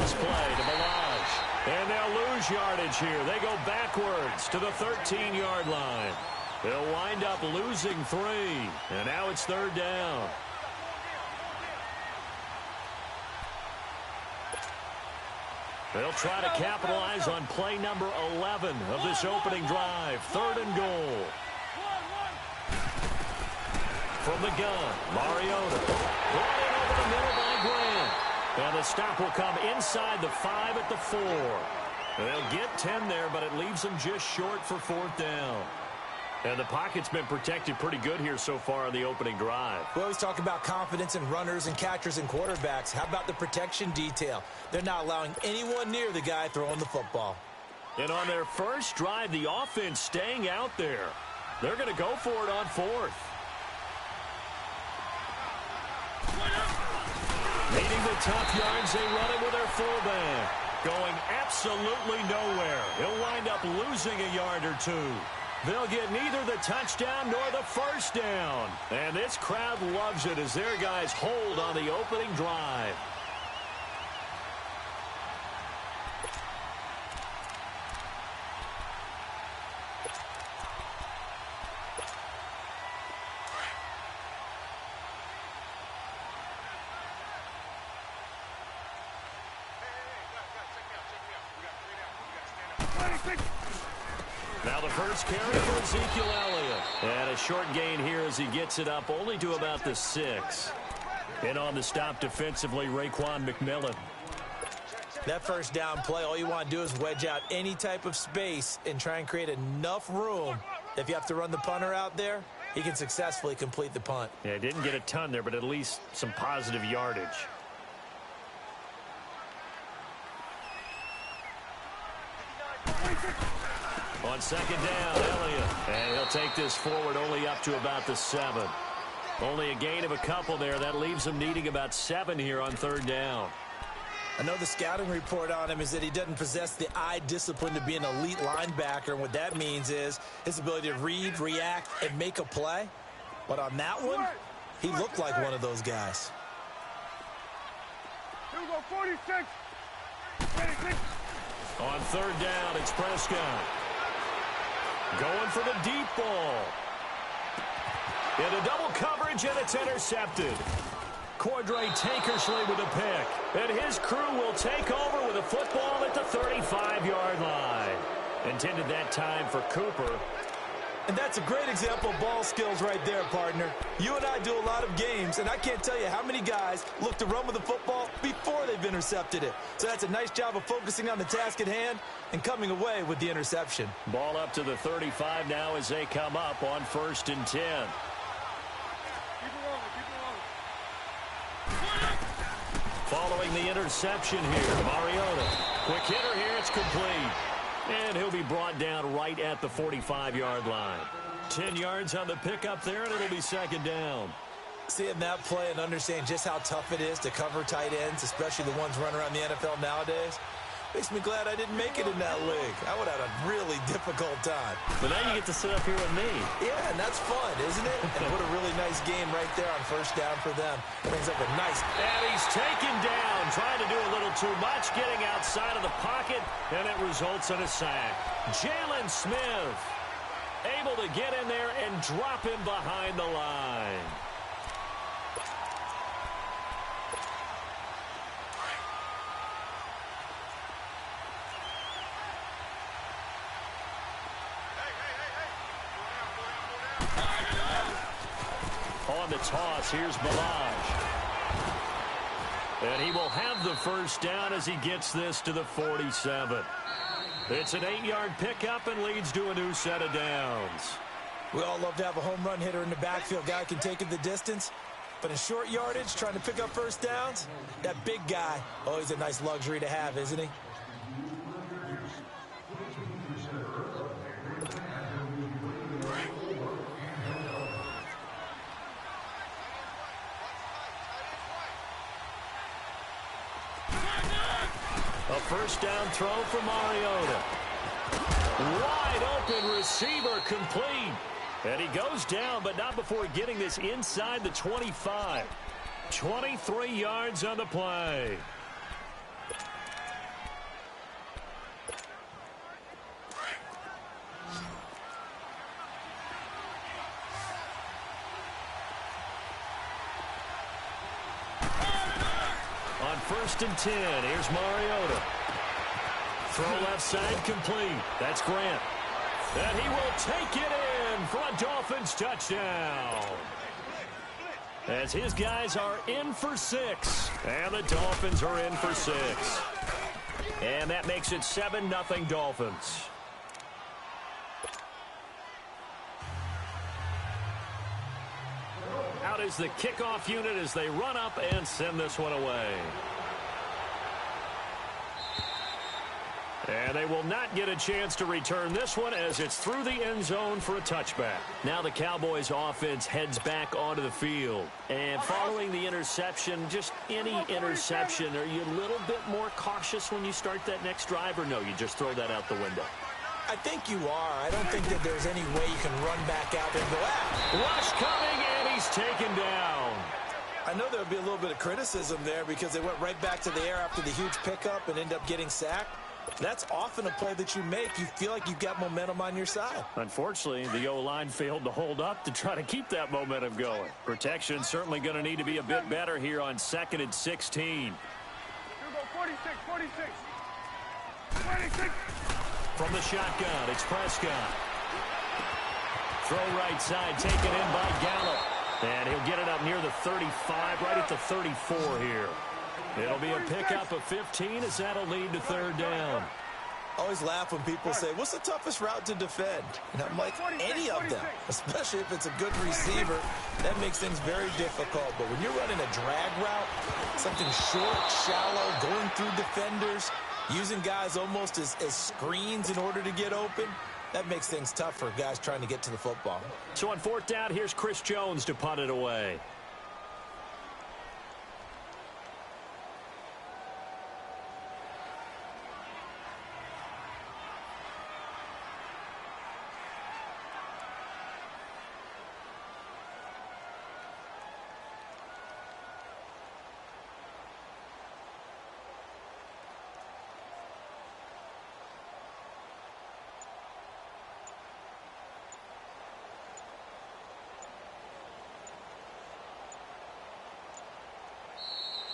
this play to Balaj. And they'll lose yardage here. They go backwards to the 13-yard line. They'll wind up losing 3. And now it's third down. They'll try to capitalize on play number 11 of this opening drive. 3rd and goal. From the gun, Mariota. Brought in over the middle by Grant. And the stop will come inside the 5 at the 4. They'll get 10 there, but it leaves them just short for 4th down. And the pocket's been protected pretty good here so far on the opening drive. We always talk about confidence in runners and catchers and quarterbacks. How about the protection detail? They're not allowing anyone near the guy throwing the football. And on their first drive, the offense staying out there. They're going to go for it on 4th. Needing the tough yards, they run it with their fullback. Going absolutely nowhere. He'll wind up losing a yard or 2. They'll get neither the touchdown nor the first down. And this crowd loves it as their guys hold on the opening drive. Now the first carry for Ezekiel Elliott. And a short gain here as he gets it up only to about the 6. And on the stop defensively, Raekwon McMillan. That first down play, all you want to do is wedge out any type of space and try and create enough room. If you have to run the punter out there, he can successfully complete the punt. Yeah, didn't get a ton there, but at least some positive yardage. On second down, Elliott. And he'll take this forward only up to about the 7. Only a gain of a couple there. That leaves him needing about 7 here on 3rd down. I know the scouting report on him is that he doesn't possess the eye discipline to be an elite linebacker. And what that means is his ability to read, react, and make a play. But on that one, he looked like one of those guys. Here we go, 46. 46. On 3rd down, it's Prescott. Going for the deep ball. Into double coverage, and it's intercepted. Cordray Tankersley with a pick. And his crew will take over with a football at the 35-yard line. Intended that time for Cooper. And that's a great example of ball skills right there, partner. You and I do a lot of games, and I can't tell you how many guys look to run with the football before they've intercepted it. So that's a nice job of focusing on the task at hand and coming away with the interception. Ball up to the 35 now as they come up on 1st and 10. Following the interception here, Mariota. Quick hitter here, it's complete. And he'll be brought down right at the 45-yard line. 10 yards on the pickup there, and it'll be 2nd down. Seeing that play and understanding just how tough it is to cover tight ends, especially the ones running around the NFL nowadays, makes me glad I didn't make it in that league. I would have had a really difficult time. But now you get to sit up here with me. Yeah, and that's fun, isn't it? And what a really nice game right there on 1st down for them. Brings up a nice... And he's taken down, trying to do a little too much, getting outside of the pocket, and it results in a sack. Jalen Smith able to get in there and drop him behind the line. On the toss, here's Balaj. And he will have the first down as he gets this to the 47. It's an 8-yard pickup and leads to a new set of downs. We all love to have a home run hitter in the backfield. Guy can take it the distance. But in short yardage, trying to pick up first downs, that big guy, always a nice luxury to have, isn't he? A first down throw for Mariota. Wide open receiver complete. And he goes down, but not before getting this inside the 25. 23 yards on the play. 1st and 10. Here's Mariota. Throw left side complete. That's Grant. And he will take it in for a Dolphins touchdown. As his guys are in for 6. And the Dolphins are in for 6. And that makes it 7-0 Dolphins. Out is the kickoff unit as they run up and send this one away. And they will not get a chance to return this one as it's through the end zone for a touchback. Now the Cowboys offense heads back onto the field. And following the interception, just any interception, are you a little bit more cautious when you start that next drive, or no, you just throw that out the window? I think you are. I don't think that there's any way you can run back out there and go, Rush coming, and he's taken down. I know there'll be a little bit of criticism there because they went right back to the air after the huge pickup and end up getting sacked. That's often a play that you make. You feel like you've got momentum on your side. Unfortunately, the O-line failed to hold up to try to keep that momentum going. Protection certainly going to need to be a bit better here on 2nd and 16. Here we go, 46. From the shotgun, it's Prescott. Throw right side, taken in by Gallup. And he'll get it up near the 35, right at the 34 here. It'll be a pickup of 15 as that'll lead to 3rd down. I always laugh when people say, what's the toughest route to defend? And I'm like, any of them, especially if it's a good receiver. That makes things very difficult. But when you're running a drag route, something short, shallow, going through defenders, using guys almost as screens in order to get open, that makes things tough for guys trying to get to the football. So on 4th down, here's Chris Jones to punt it away.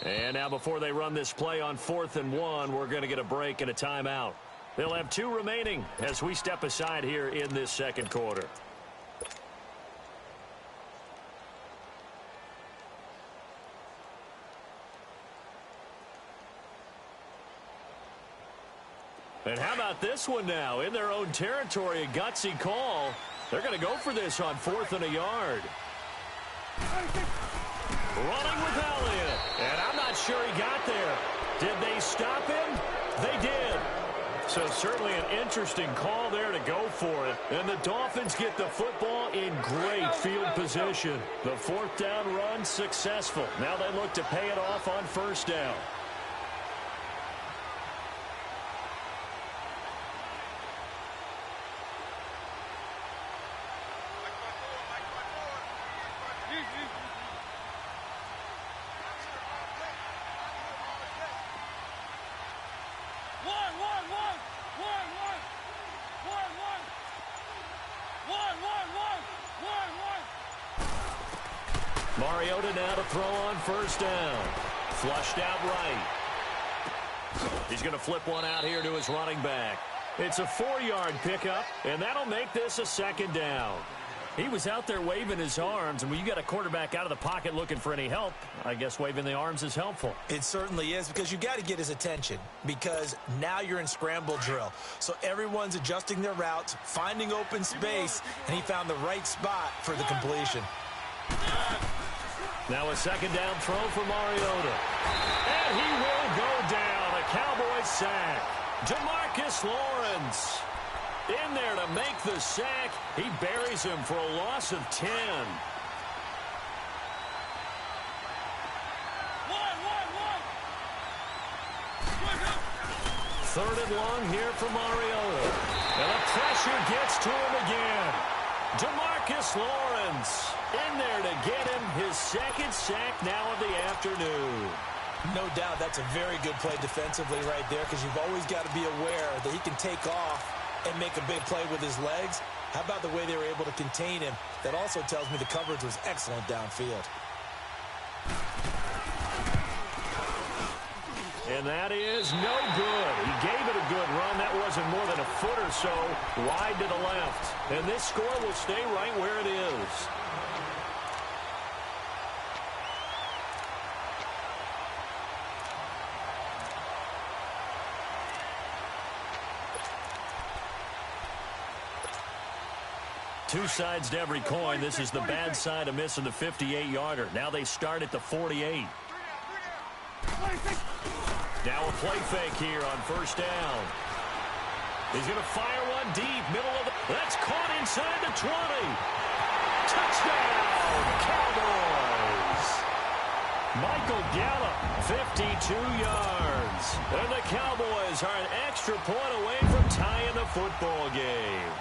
And now before they run this play on 4th and 1, we're going to get a break and a timeout. They'll have 2 remaining as we step aside here in this 2nd quarter. And how about this one now? In their own territory, a gutsy call. They're going to go for this on 4th and a yard. Running with Elliott. And I'm not sure he got there. Did they stop him? They did. So certainly an interesting call there to go for it. And the Dolphins get the football in great field position. The 4th down run successful. Now they look to pay it off on 1st down. Mariota now to throw on 1st down. Flushed out right. He's going to flip one out here to his running back. It's a 4-yard pickup, and that'll make this a 2nd down. He was out there waving his arms, and when you got a quarterback out of the pocket looking for any help, I guess waving the arms is helpful. It certainly is, because you got to get his attention, because now you're in scramble drill. So everyone's adjusting their routes, finding open space, and he found the right spot for the completion. Now a 2nd down throw for Mariota. And he will go down. A Cowboys sack. Demarcus Lawrence in there to make the sack. He buries him for a loss of 10. 3rd and long here for Mariota. And the pressure gets to him again. Demarcus Lawrence in there to get him his 2nd sack now of the afternoon. No doubt that's a very good play defensively right there, because you've always got to be aware that he can take off and make a big play with his legs. How about the way they were able to contain him? That also tells me the coverage was excellent downfield. And that is no good. He gave it a good run. That wasn't more than a foot or so wide to the left. And this score will stay right where it is. Two sides to every coin. This is the bad side of missing the 58-yarder. Now they start at the 48. Now a play fake here on first down. He's going to fire one deep, middle of the... That's caught inside the 20. Touchdown, Cowboys. Michael Gallup, 52 yards. And the Cowboys are an extra point away from tying the football game.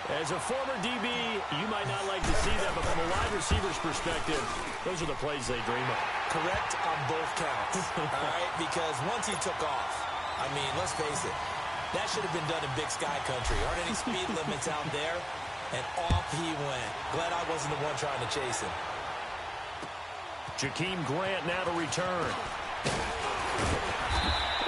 As a former DB, you might not like to see that, but from a wide receiver's perspective, those are the plays they dream of. Correct on both counts, all right? Because once he took off, I mean, let's face it, that should have been done in Big Sky Country. Aren't any speed limits out there? And off he went. Glad I wasn't the one trying to chase him. Jakeem Grant now to return.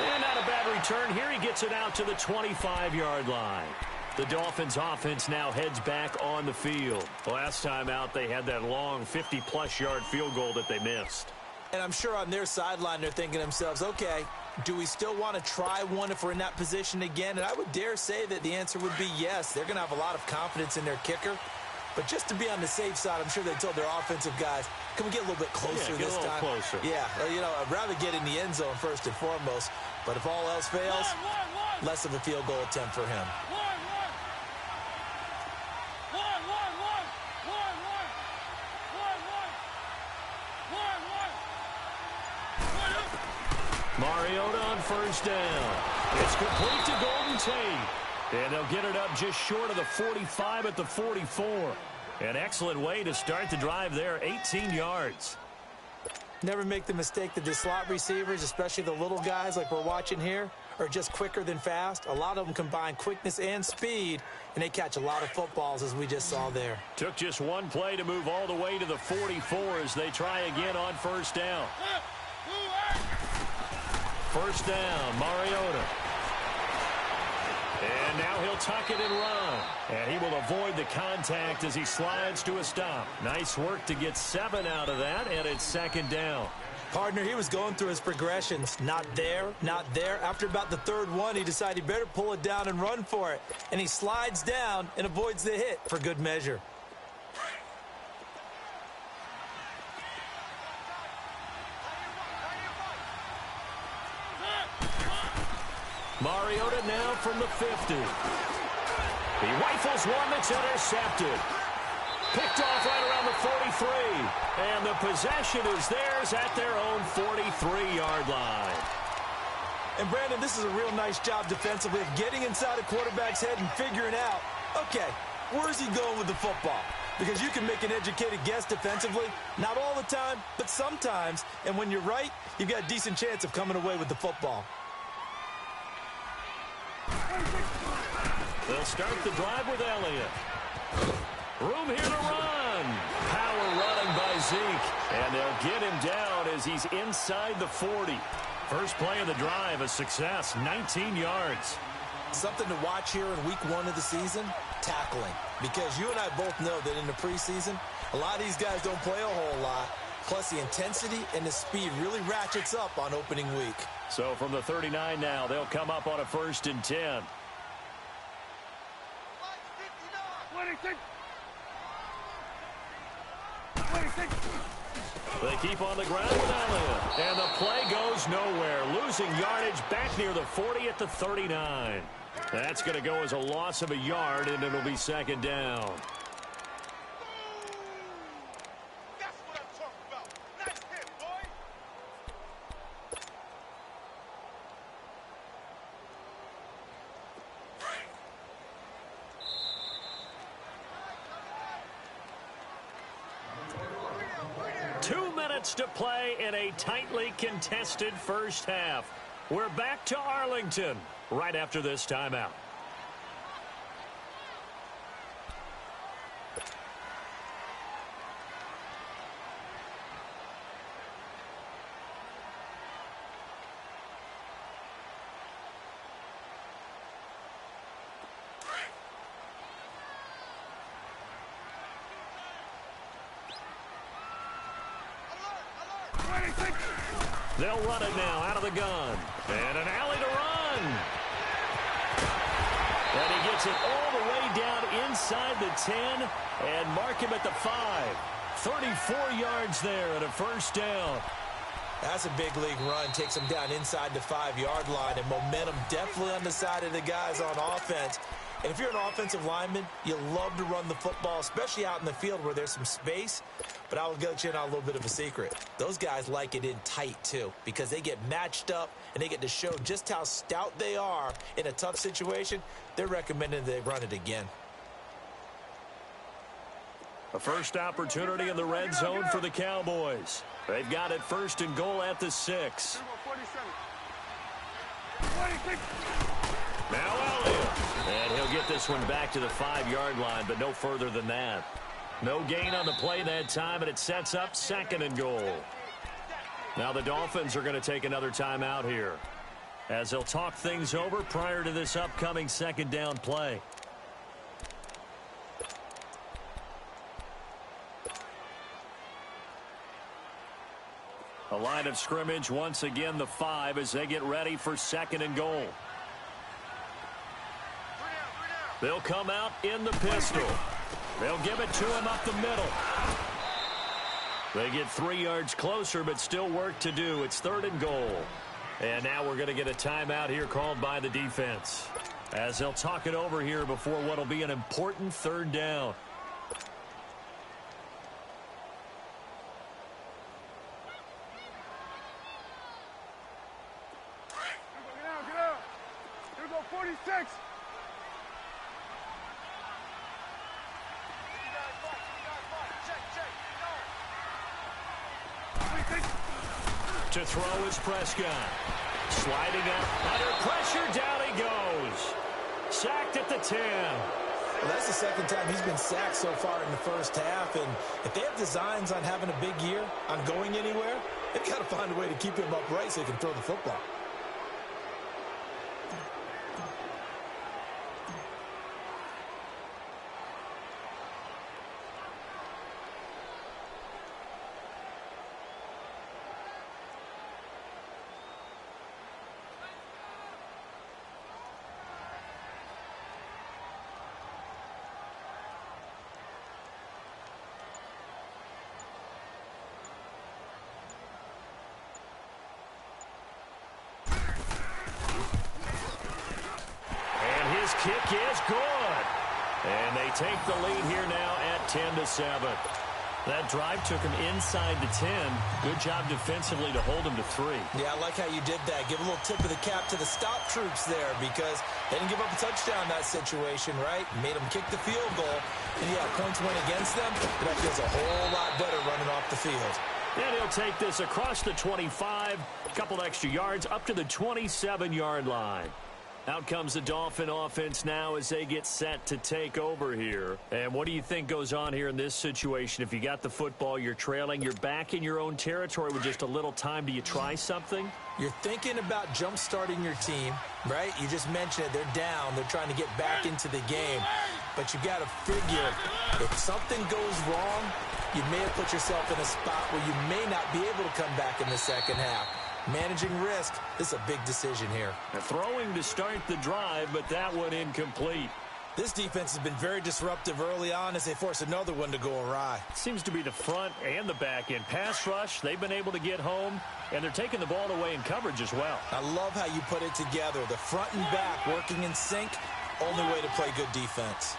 And not a bad return. Here he gets it out to the 25-yard line. The Dolphins offense now heads back on the field. Last time out, they had that long 50-plus yard field goal that they missed. And I'm sure on their sideline, they're thinking to themselves, okay, do we still want to try one if we're in that position again? And I would dare say that the answer would be yes. They're going to have a lot of confidence in their kicker. But just to be on the safe side, I'm sure they told their offensive guys, can we get a little bit closer this time? Yeah, get a little closer. Yeah, you know, I'd rather get in the end zone first and foremost. But if all else fails, less of a field goal attempt for him. Mariota on first down. It's complete to Golden Tate. And they'll get it up just short of the 45 at the 44. An excellent way to start the drive there, 18 yards. Never make the mistake that the slot receivers, especially the little guys like we're watching here, are just quicker than fast. A lot of them combine quickness and speed, and they catch a lot of footballs, as we just saw there. Took just one play to move all the way to the 44 as they try again on first down. First down, Mariota. And now he'll tuck it and run. And he will avoid the contact as he slides to a stop. Nice work to get 7 out of that, and it's second down. Partner, he was going through his progressions. Not there, not there. After about the third one, he decided he better pull it down and run for it. And he slides down and avoids the hit for good measure. Mariota now from the 50. He rifles one that's intercepted. Picked off right around the 43. And the possession is theirs at their own 43-yard line. And, Brandon, this is a real nice job defensively of getting inside a quarterback's head and figuring out, okay, where's he going with the football? Because you can make an educated guess defensively. Not all the time, but sometimes. And when you're right, you've got a decent chance of coming away with the football. They'll start the drive with Elliott. Room here to run. Power running by Zeke. And they'll get him down as he's inside the 40. First play of the drive, a success, 19 yards. Something to watch here in week 1 of the season, tackling. Because you and I both know that in the preseason, a lot of these guys don't play a whole lot. Plus the intensity and the speed really ratchets up on opening week. So from the 39 now, they'll come up on a 1st and 10. 26. 26. They keep on the ground with Elliott. And the play goes nowhere. Losing yardage back near the 40 at the 39. That's going to go as a loss of a yard, and it'll be second down. That's what I'm talking about. Nice hit, boy. To play in a tightly contested first half. We're back to Arlington right after this timeout. They'll run it now out of the gun. And an alley to run. And he gets it all the way down inside the 10 and mark him at the 5. 34 yards there and a first down. That's a big league run. Takes them down inside the 5-yard line. And momentum definitely on the side of the guys on offense. And if you're an offensive lineman, you love to run the football, especially out in the field where there's some space. But I will let you in on a little bit of a secret. Those guys like it in tight, too, because they get matched up and they get to show just how stout they are in a tough situation. They're recommending they run it again. A first opportunity in the red zone for the Cowboys. They've got it 1st and goal at the 6. Now Elliott. And he'll get this one back to the 5-yard line, but no further than that. No gain on the play that time, and it sets up 2nd and goal. Now the Dolphins are going to take another timeout here, as they'll talk things over prior to this upcoming 2nd down play. A line of scrimmage once again the 5 as they get ready for 2nd and goal. They'll come out in the pistol. They'll give it to him up the middle. They get 3 yards closer, but still work to do. It's 3rd and goal. And now we're going to get a timeout here called by the defense, as they'll talk it over here before what will be an important 3rd down. Get out. Here we go, 46. To throw is Prescott. Sliding up under pressure, down he goes. Sacked at the 10. Well, that's the 2nd time he's been sacked so far in the first half. And if they have designs on having a big year, on going anywhere, they've got to find a way to keep him upright so he can throw the football. Kick is good. And they take the lead here now at 10-7. That drive took him inside the 10. Good job defensively to hold him to 3. Yeah, I like how you did that. Give a little tip of the cap to the stop troops there, because they didn't give up a touchdown in that situation, right? Made them kick the field goal. And yeah, points went against them, but that feels a whole lot better running off the field. And he'll take this across the 25, a couple extra yards up to the 27-yard line. Out comes the Dolphin offense now as they get set to take over here. And what do you think goes on here in this situation? If you got the football, you're trailing, you're back in your own territory with just a little time. Do you try something? You're thinking about jump-starting your team, right? You just mentioned it. They're down. They're trying to get back into the game. But you got to figure, if something goes wrong, you may have put yourself in a spot where you may not be able to come back in the second half. Managing risk, this is a big decision here. Throwing to start the drive, but that one incomplete. This defense has been very disruptive early on as they force another one to go awry. Seems to be the front and the back end. Pass rush, they've been able to get home, and they're taking the ball away in coverage as well. I love how you put it together. The front and back working in sync, only way to play good defense.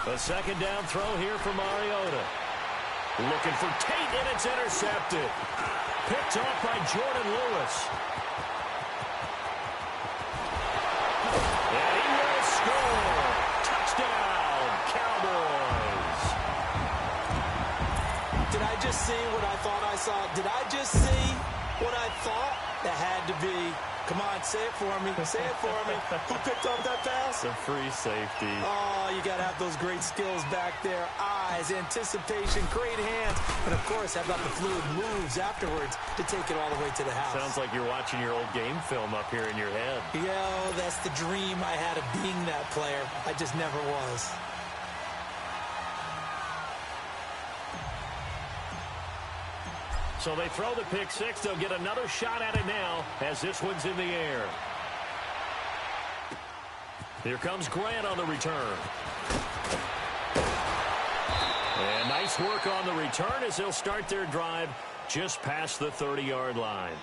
A 2nd down throw here for Mariota. Looking for Tate, and it's intercepted. Picked off by Jordan Lewis. And he will score. Touchdown, Cowboys. Did I just see what I thought I saw? Did I just see what I thought? That had to be Come on, say it for me. Say it for me. Who picked off that pass? The free safety. Oh, you got to have those great skills back there. Eyes, anticipation, great hands. And, of course, how about the fluid moves afterwards to take it all the way to the house? Sounds like you're watching your old game film up here in your head. Yo, that's the dream I had of being that player. I just never was. So they throw the pick six. They'll get another shot at it now as this one's in the air. Here comes Grant on the return. And nice work on the return as they'll start their drive just past the 30-yard line.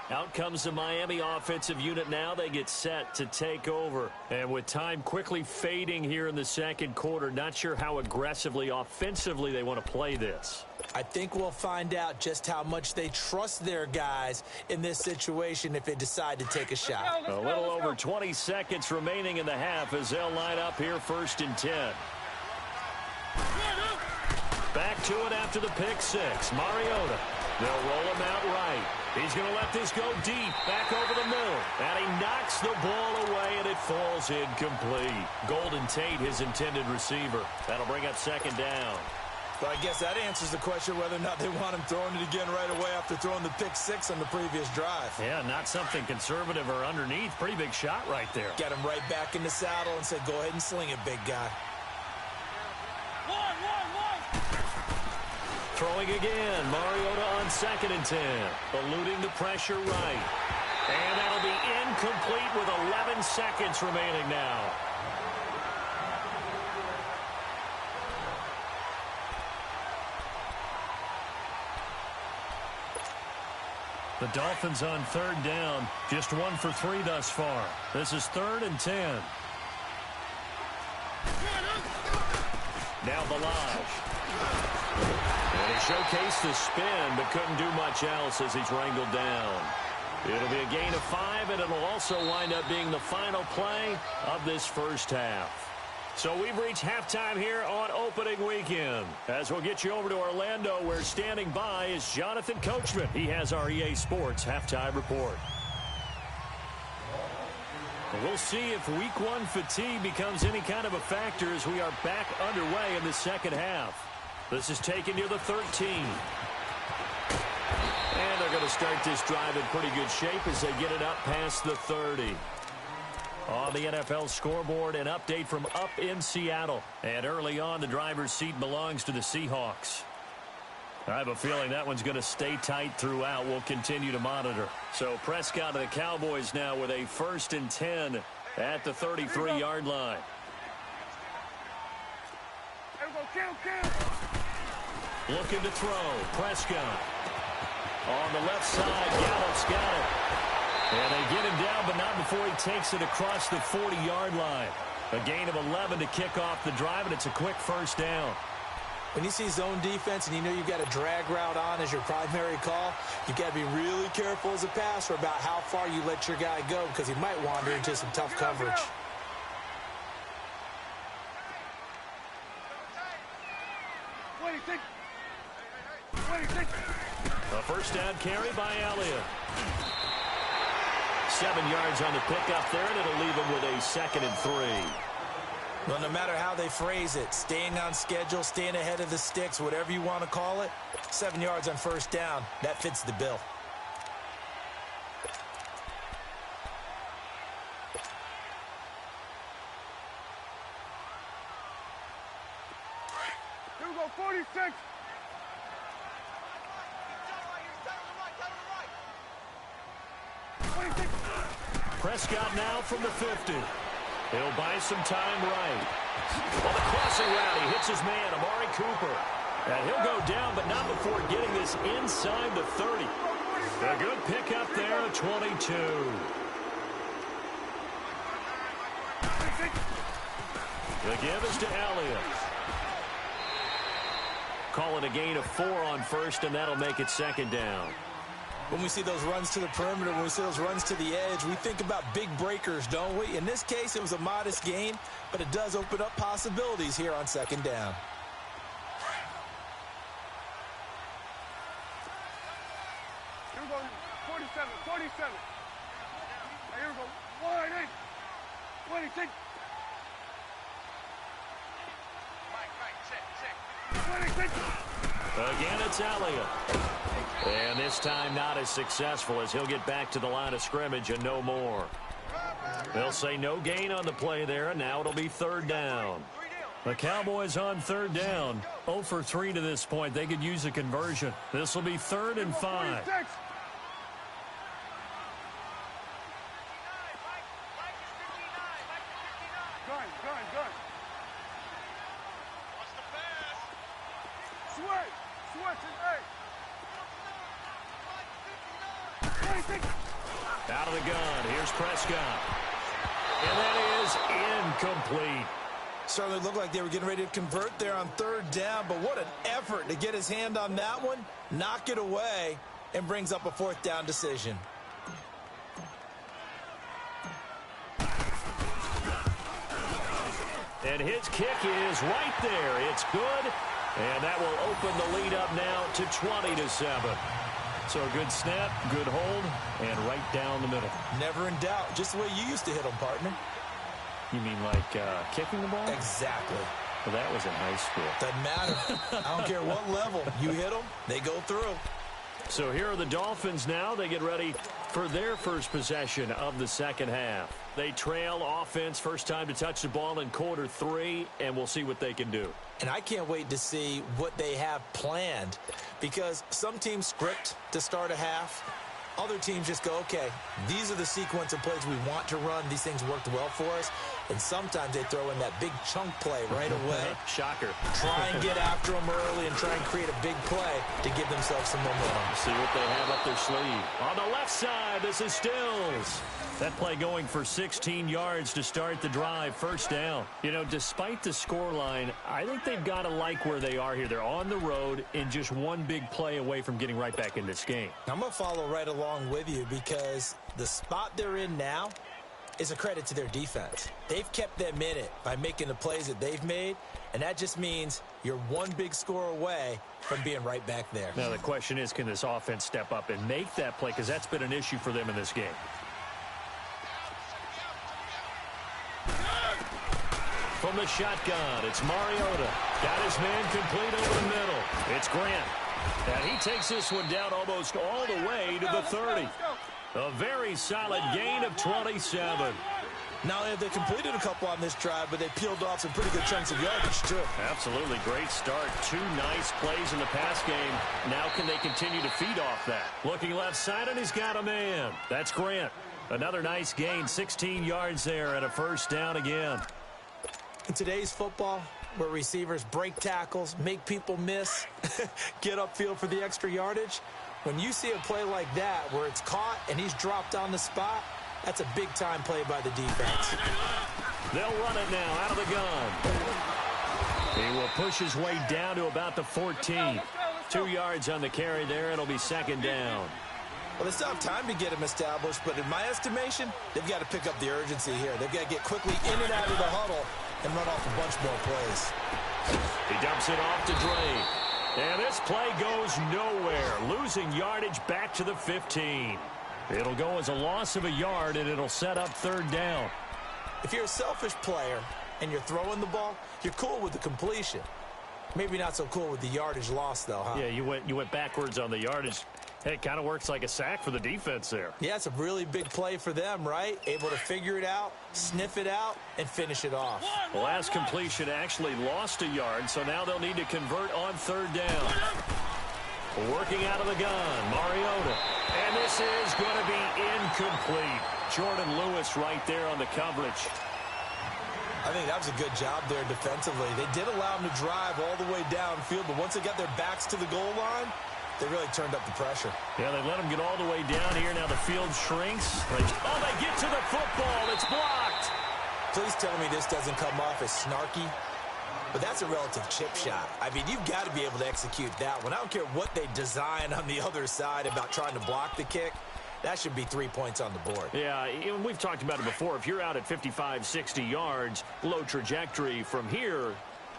Out comes the Miami offensive unit now. They get set to take over. And with time quickly fading here in the second quarter, not sure how aggressively, offensively they want to play this. I think we'll find out just how much they trust their guys in this situation if they decide to take a shot. A little over 20 seconds remaining in the half as they'll line up here 1st and 10. Back to it after the pick six. Mariota. They'll roll him out right. He's going to let this go deep, back over the middle. And he knocks the ball away, and it falls incomplete. Golden Tate, his intended receiver. That'll bring up 2nd down. But I guess that answers the question whether or not they want him throwing it again right away after throwing the pick six on the previous drive. Yeah, not something conservative or underneath. Pretty big shot right there. Got him right back in the saddle and said, go ahead and sling it, big guy. Throwing again. Mariota on 2nd and 10. Eluding the pressure right. And that'll be incomplete with 11 seconds remaining now. The Dolphins on 3rd down. Just 1 for 3 thus far. This is 3rd and 10. Now Balaj. And he showcased the spin, but couldn't do much else as he's wrangled down. It'll be a gain of 5, and it'll also wind up being the final play of this first half. So we've reached halftime here on opening weekend. As we'll get you over to Orlando, where standing by is Jonathan Coachman. He has our EA Sports halftime report. We'll see if week 1 fatigue becomes any kind of a factor as we are back underway in the second half. This is taken near the 13. And they're going to start this drive in pretty good shape as they get it up past the 30. On the NFL scoreboard, an update from up in Seattle. And early on, the driver's seat belongs to the Seahawks. I have a feeling that one's going to stay tight throughout. We'll continue to monitor. So Prescott of the Cowboys now with a 1st and 10 at the 33-yard line. Looking to throw. Prescott. On the left side, Gallup's got it. And they get him down, but not before he takes it across the 40-yard line. A gain of 11 to kick off the drive, and it's a quick 1st down. When you see zone defense and you know you've got a drag route on as your primary call, you've got to be really careful as a passer about how far you let your guy go because he might wander into some tough coverage. A 1st down carry by Elliott. 7 yards on the pickup there, and it'll leave him with a 2nd and 3. Well, no matter how they phrase it, staying on schedule, staying ahead of the sticks, whatever you want to call it, 7 yards on 1st down, that fits the bill. Here we go, 46. Prescott now from the 50. He'll buy some time right. On the crossing route, he hits his man, Amari Cooper. And he'll go down, but not before getting this inside the 30. A good pickup there at 22. The give is to Elliott. Call it a gain of 4 on 1st, and that'll make it 2nd down. When we see those runs to the perimeter, when we see those runs to the edge, we think about big breakers, don't we? In this case, it was a modest gain, but it does open up possibilities here on 2nd down. Here we go, 47. Again, it's Elliott. And this time not as successful as he'll get back to the line of scrimmage and no more. They'll say no gain on the play there, and now it'll be third down. The Cowboys on third down. 0 for 3 to this point. They could use a conversion. This will be 3rd and 5. Out of the gun. Here's Prescott. And that is incomplete. Certainly looked like they were getting ready to convert there on third down, but what an effort to get his hand on that one, knock it away, and brings up a 4th down decision. And his kick is right there. It's good. And that will open the lead up now to 20-7. So a good snap, good hold, and right down the middle. Never in doubt. Just the way you used to hit them, partner. You mean like kicking the ball? Exactly. Well, that was in high school. Doesn't matter. I don't care what level. You hit them, they go through. So here are the Dolphins now. They get ready for their first possession of the second half. They trail offense, first time to touch the ball in quarter 3, and we'll see what they can do. And I can't wait to see what they have planned, because some teams script to start a half. Other teams just go, okay, these are the sequence of plays we want to run. These things worked well for us. And sometimes they throw in that big chunk play right away. Shocker. Try and get after them early and try and create a big play to give themselves some momentum. See what they have up their sleeve. On the left side, this is Stills. That play going for 16 yards to start the drive, first down. You know, despite the scoreline, I think they've got to like where they are here. They're on the road and just one big play away from getting right back in this game. I'm going to follow right along with you, because the spot they're in now is a credit to their defense. They've kept them in it by making the plays that they've made, and that just means you're one big score away from being right back there. Now the question is, can this offense step up and make that play, because that's been an issue for them in this game. From the shotgun, it's Mariota. Got his man complete over the middle. It's Grant. And he takes this one down almost all the way to the 30. A very solid gain of 27. Not only have they completed a couple on this drive, but they peeled off some pretty good chunks of yardage, too. Absolutely. Great start. 2 nice plays in the pass game. Now can they continue to feed off that? Looking left side, and he's got a man. That's Grant. Another nice gain. 16 yards there and a first down again. In today's football, where receivers break tackles, make people miss, get upfield for the extra yardage, when you see a play like that where it's caught and he's dropped on the spot, that's a big-time play by the defense. They'll run it now out of the gun. He will push his way down to about the 14. 2 yards on the carry there. It'll be second down. Well, they still have time to get him established, but in my estimation, they've got to pick up the urgency here. They've got to get quickly in and out of the huddle and run off a bunch more plays. He dumps it off to Drake. And this play goes nowhere. Losing yardage back to the 15. It'll go as a loss of a yard, and it'll set up third down. If you're a selfish player and you're throwing the ball, you're cool with the completion. Maybe not so cool with the yardage loss, though, huh? Yeah, you went backwards on the yardage. Hey, it kind of works like a sack for the defense there. Yeah, it's a really big play for them, right? Able to figure it out, sniff it out, and finish it off. The last completion actually lost a yard, so now they'll need to convert on third down. Working out of the gun, Mariota. And this is going to be incomplete. Jordan Lewis right there on the coverage. I think that was a good job there defensively. They did allow him to drive all the way downfield, but once they got their backs to the goal line, they really turned up the pressure. Yeah, they let him get all the way down here. Now the field shrinks. They get to the football. It's blocked. Please tell me this doesn't come off as snarky, but that's a relative chip shot. I mean, you've got to be able to execute that one. I don't care what they design on the other side about trying to block the kick. That should be 3 points on the board. Yeah, we've talked about it before. If you're out at 55, 60 yards, low trajectory from here,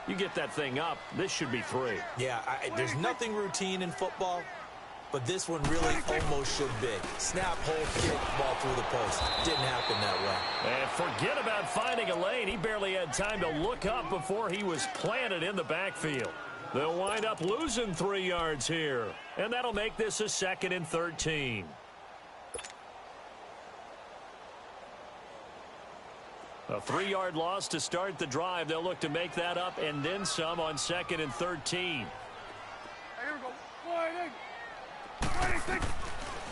you get that thing up, this should be 3. Yeah, there's nothing routine in football, but this one really almost should be. Snap, hold, kick, ball through the post. Didn't happen that way. And forget about finding a lane. He barely had time to look up before he was planted in the backfield. They'll wind up losing 3 yards here, and that'll make this a 2nd and 13. A 3-yard loss to start the drive. They'll look to make that up and then some on 2nd and 13. Here we go. 26.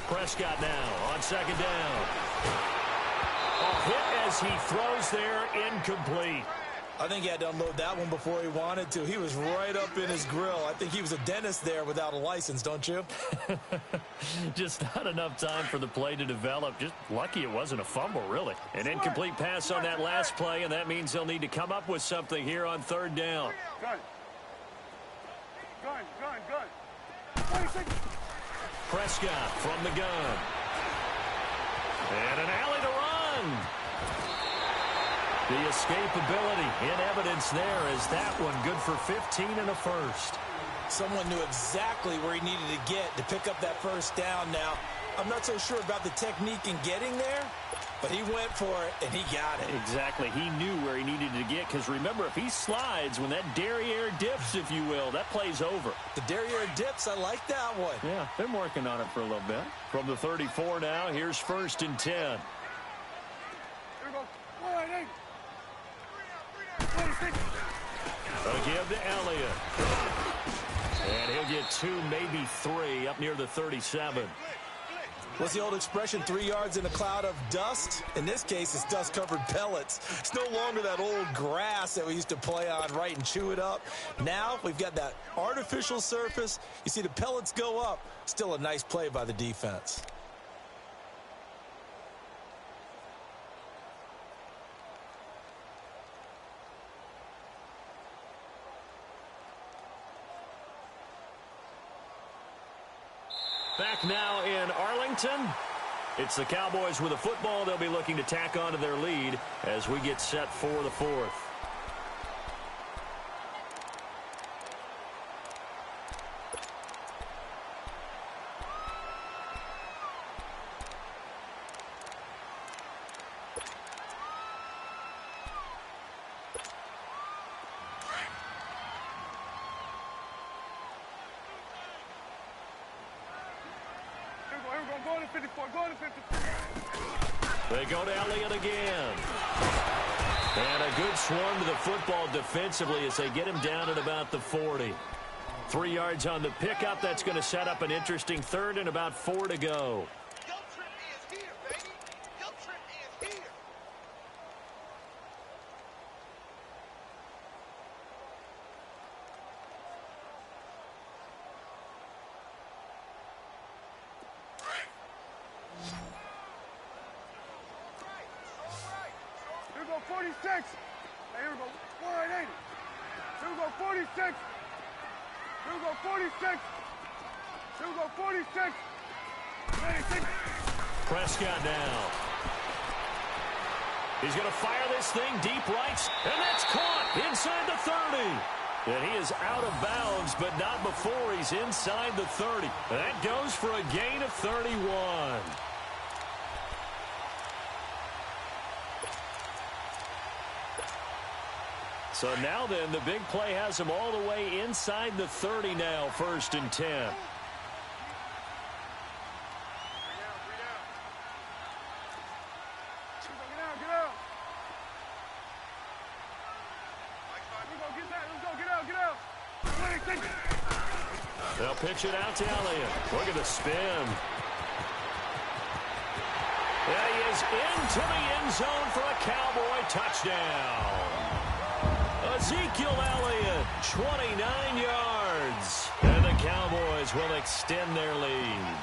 Prescott now on 2nd down. A hit as he throws there, incomplete. I think he had to unload that one before he wanted to. He was right up in his grill. I think he was a dentist there without a license, don't you? Just not enough time for the play to develop. Just lucky it wasn't a fumble, really. An incomplete pass on that last play, and that means they'll need to come up with something here on 3rd down. Gun. 26. Prescott from the gun. And an alley to run. The escapability in evidence there as that one good for 15 and a first. Someone knew exactly where he needed to get to pick up that first down. Now, I'm not so sure about the technique in getting there, but he went for it, and he got it. Exactly. He knew where he needed to get, because remember, if he slides, when that derriere dips, if you will, that play's over. The derriere dips, I like that one. Yeah, been working on it for a little bit. From the 34 now, here's 1st and 10. Here we go. 1-8. 26. They'll give to Elliott. And he'll get 2, maybe 3, up near the 37. What's the old expression, 3 yards in a cloud of dust? In this case, it's dust-covered pellets. It's no longer that old grass that we used to play on, right, and chew it up. Now we've got that artificial surface. You see the pellets go up. Still a nice play by the defense. Back now in Arlington. It's the Cowboys with a football. They'll be looking to tack on to their lead as we get set for the 4th. Go to 54. Go to 54. They go to Elliott again. And a good swarm to the football defensively as they get him down at about the 40. 3 yards on the pickup. That's going to set up an interesting 3rd and about 4 to go. Your trip is here, baby. Your trip is here. Here we go, 46. Hey, here we go, 180. Here we go, 46. Here we go, 46. Here we go, 46. 96. Prescott now. He's going to fire this thing deep right, and that's caught inside the 30. And he is out of bounds, but not before he's inside the 30. That goes for a gain of 31. So now then, the big play has him all the way inside the 30 now, 1st and 10. Get out. They'll pitch it out to Elliott. Look at the spin. And he is into the end zone for a Cowboy touchdown. Ezekiel Elliott, 29 yards. And the Cowboys will extend their lead.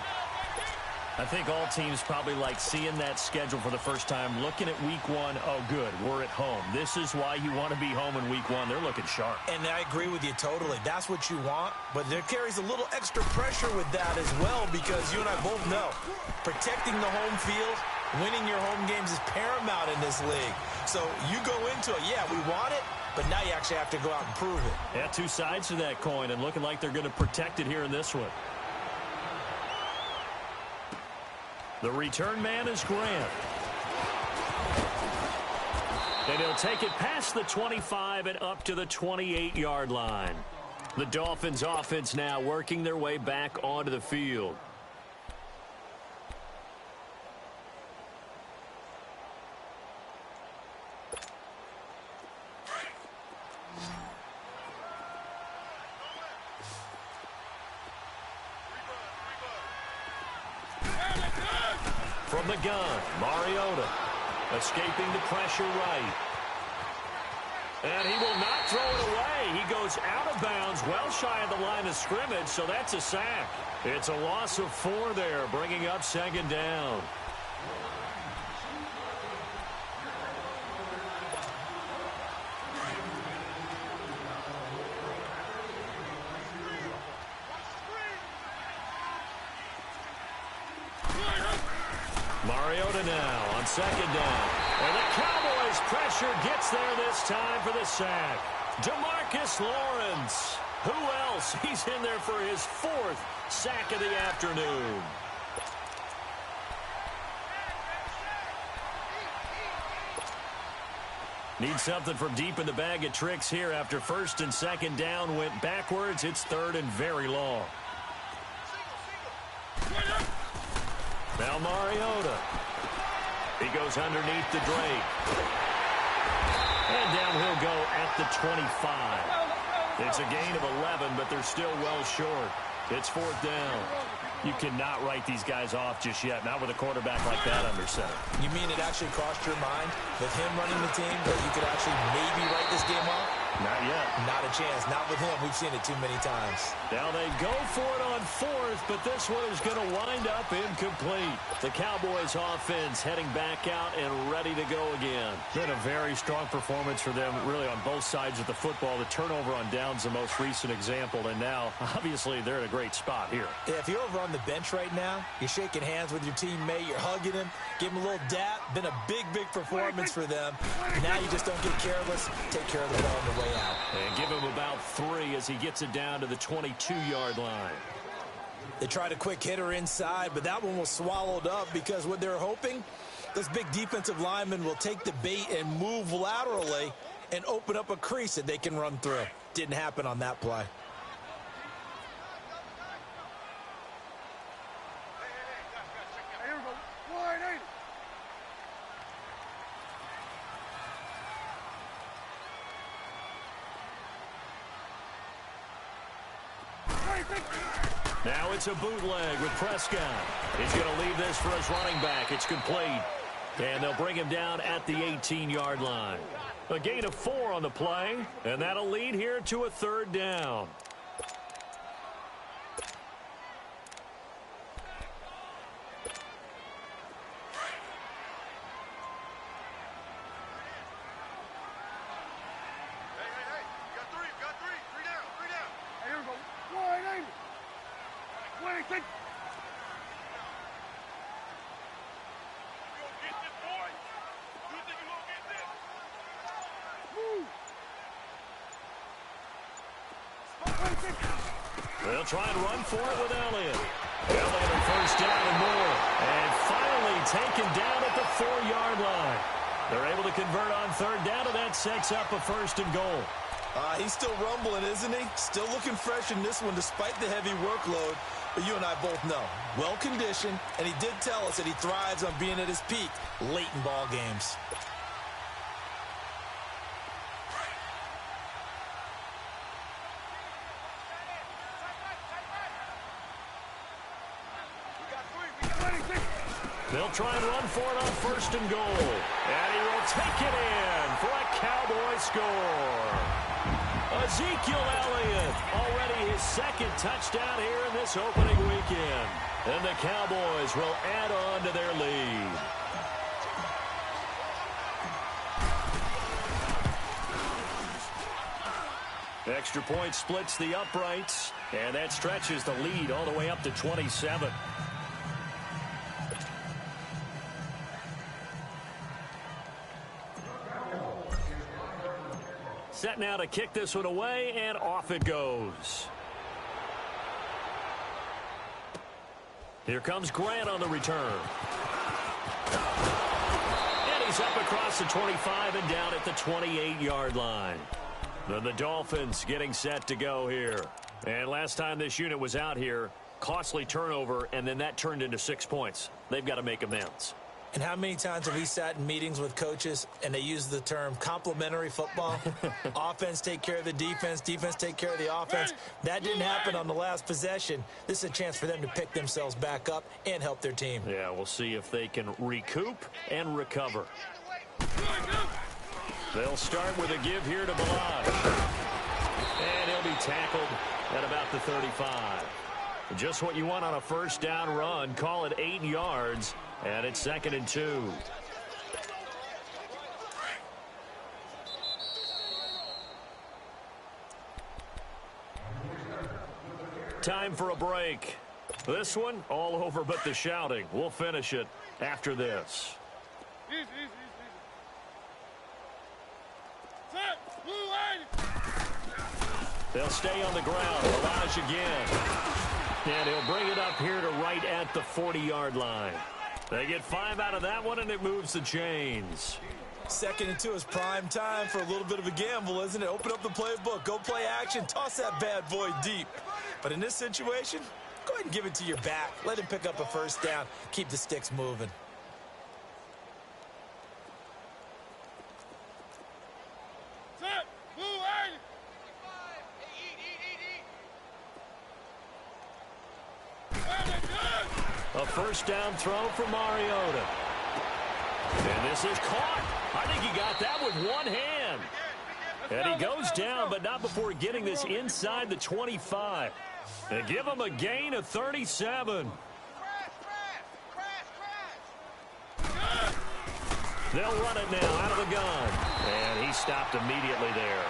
I think all teams probably like seeing that schedule for the first time, looking at week 1. Oh, good, we're at home. This is why you want to be home in week 1. They're looking sharp. And I agree with you totally. That's what you want. But there carries a little extra pressure with that as well, because you and I both know protecting the home field, winning your home games is paramount in this league. So you go into it, yeah, we want it, but now you actually have to go out and prove it. Yeah, two sides to that coin, and looking like they're going to protect it here in this one. The return man is Grant. And he'll take it past the 25 and up to the 28-yard line. The Dolphins offense now working their way back onto the field. From the gun, Mariota escaping the pressure right. And he will not throw it away. He goes out of bounds, well shy of the line of scrimmage, so that's a sack. It's a loss of 4 there, bringing up second down. Mariota now on second down. And the Cowboys pressure gets there this time for the sack. DeMarcus Lawrence. Who else? He's in there for his 4th sack of the afternoon. Need something from deep in the bag of tricks here after first and second down went backwards. It's 3rd and very long. Now Mariota. He goes underneath to Drake. And down he'll go at the 25. It's a gain of 11, but they're still well short. It's 4th down. You cannot write these guys off just yet, not with a quarterback like that under center. You mean it actually crossed your mind with him running the team that you could actually maybe write this game off? Not yet. Not a chance. Not with him. We've seen it too many times. Now they go for it on 4th, but this one is going to wind up incomplete. The Cowboys offense heading back out and ready to go again. Been a very strong performance for them, really on both sides of the football. The turnover on downs the most recent example, and now, obviously, they're in a great spot here. Yeah, if you're over on the bench right now, you're shaking hands with your teammate, you're hugging him, give him a little dap. Been a big, big performance for them. Now you just don't get careless. Take care of the ball on the way out. And give him about 3 as he gets it down to the 22-yard line. They tried a quick hitter inside, but that one was swallowed up because what they're hoping, this big defensive lineman will take the bait and move laterally and open up a crease that they can run through. Didn't happen on that play. Here we go. 180. Now it's a bootleg with Prescott. He's going to leave this for his running back. It's complete. And they'll bring him down at the 18-yard line. A gain of 4 on the play, and that'll lead here to a 3rd down. They'll try and run for it with Elliott. Elliott on 1st down and more. And finally taken down at the 4-yard line. They're able to convert on 3rd down, and that sets up a 1st and goal. He's still rumbling, isn't he? Still looking fresh in this one despite the heavy workload. But you and I both know, well-conditioned, and he did tell us that he thrives on being at his peak late in ball games. They'll try and run for it on 1st and goal. And he will take it in for a Cowboy score. Ezekiel Elliott, already his 2nd touchdown here in this opening weekend. And the Cowboys will add on to their lead. Extra point splits the uprights, and that stretches the lead all the way up to 27. Set now to kick this one away, and off it goes. Here comes Grant on the return. And he's up across the 25 and down at the 28-yard line. Then the Dolphins getting set to go here. And last time this unit was out here, costly turnover, and then that turned into 6 points. They've got to make amends. And how many times have we sat in meetings with coaches and they use the term complementary football? Offense take care of the defense, defense take care of the offense. That didn't happen on the last possession. This is a chance for them to pick themselves back up and help their team. Yeah, we'll see if they can recoup and recover. They'll start with a give here to Balaj. And he'll be tackled at about the 35. Just what you want on a first down run. Call it 8 yards, and it's 2nd and 2. Time for a break. This one, all over but the shouting. We'll finish it after this. Easy. Set, blue line. They'll stay on the ground. Balaj again. And he'll bring it up here to right at the 40-yard line. They get 5 out of that one, and it moves the chains. 2nd and 2 is prime time for a little bit of a gamble, isn't it? Open up the playbook, go play action, toss that bad boy deep. But in this situation, go ahead and give it to your back. Let him pick up a first down. Keep the sticks moving. Set, blue line. A first down throw for Mariota. And this is caught. I think he got that with one hand. And he goes down, but not before getting this inside the 25. They give him a gain of 37. They'll run it now out of the gun. And he stopped immediately there.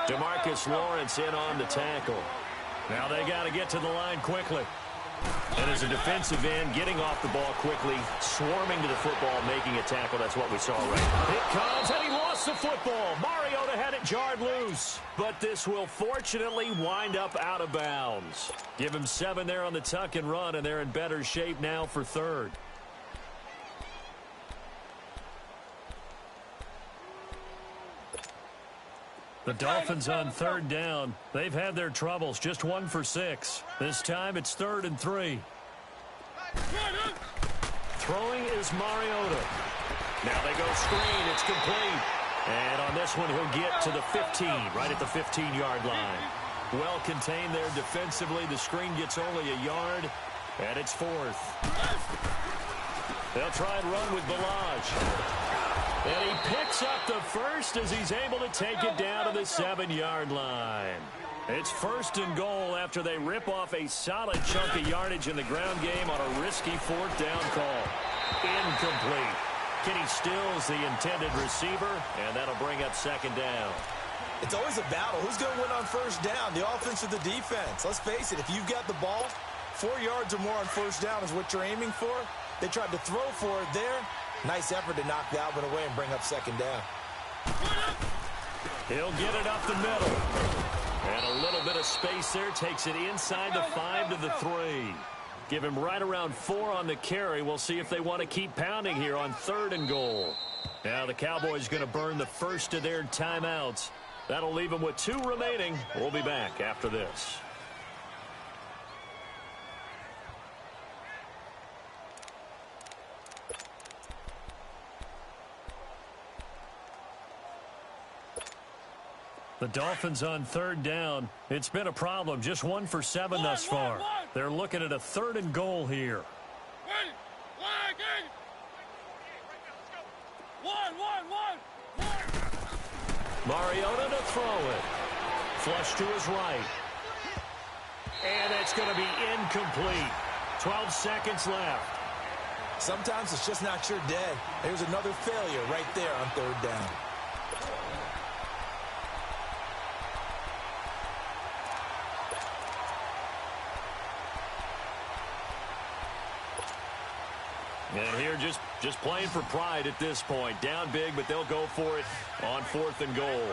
DeMarcus Lawrence in on the tackle. Now they got to get to the line quickly. And as a defensive end, getting off the ball quickly, swarming to the football, making a tackle. That's what we saw right now. It comes, and he lost the football. Mariota had it jarred loose. But this will fortunately wind up out of bounds. Give him 7 there on the tuck and run, and they're in better shape now for 3rd. The Dolphins on 3rd down. They've had their troubles. Just 1 for 6. This time it's 3rd and 3. Throwing is Mariota. Now they go screen. It's complete. And on this one, he'll get to the 15, right at the 15-yard line. Well contained there defensively. The screen gets only a yard, and it's 4th. They'll try and run with Balaj. And he picks up the first as he's able to take it down to the 7-yard line. It's 1st and goal after they rip off a solid chunk of yardage in the ground game on a risky 4th down call. Incomplete. Kenny Stills the intended receiver, and that'll bring up 2nd down. It's always a battle. Who's going to win on first down, the offense or the defense? Let's face it, if you've got the ball, 4 yards or more on first down is what you're aiming for. They tried to throw for it there. Nice effort to knock that one away and bring up 2nd down. He'll get it up the middle. And a little bit of space there. Takes it inside the 5 to the 3. Give him right around 4 on the carry. We'll see if they want to keep pounding here on 3rd and goal. Now the Cowboys going to burn the first of their timeouts. That'll leave them with 2 remaining. We'll be back after this. The Dolphins on 3rd down. It's been a problem. Just 1 for 7 thus far. They're looking at a 3rd and goal here. Mariota to throw it. Flush to his right. And it's going to be incomplete. 12 seconds left. Sometimes it's just not your day. There's another failure right there on 3rd down. And here just playing for pride at this point. Down big, but they'll go for it on 4th and goal.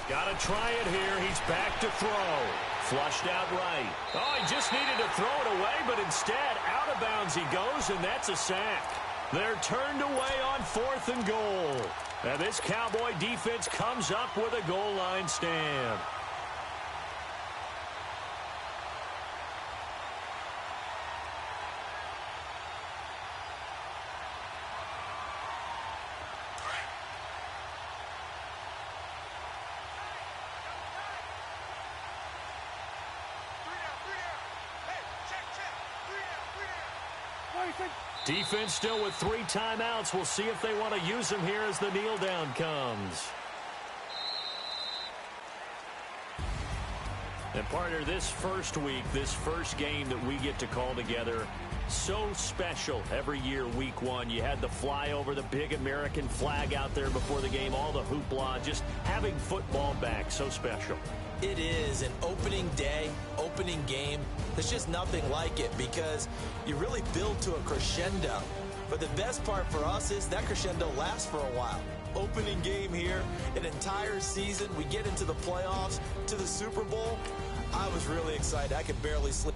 Got to try it here. He's back to throw. Flushed out right. Oh, he just needed to throw it away, but instead, out of bounds he goes, and that's a sack. They're turned away on 4th and goal. And this Cowboy defense comes up with a goal line stand. Defense still with 3 timeouts. We'll see if they want to use them here as the kneel down comes. And partner, this first week, this first game that we get to call together, so special every year, week 1. You had the flyover, the big American flag out there before the game, all the hoopla, just having football back, so special. It is an opening day, opening game. There's just nothing like it because you really build to a crescendo. But the best part for us is that crescendo lasts for a while. Opening game here, an entire season. We get into the playoffs, to the Super Bowl. I was really excited. I could barely sleep.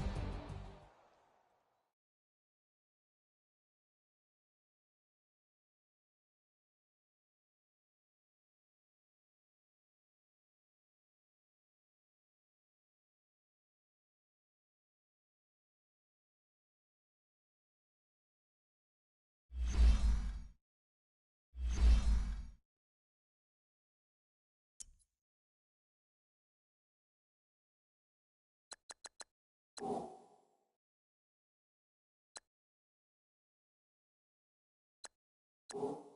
You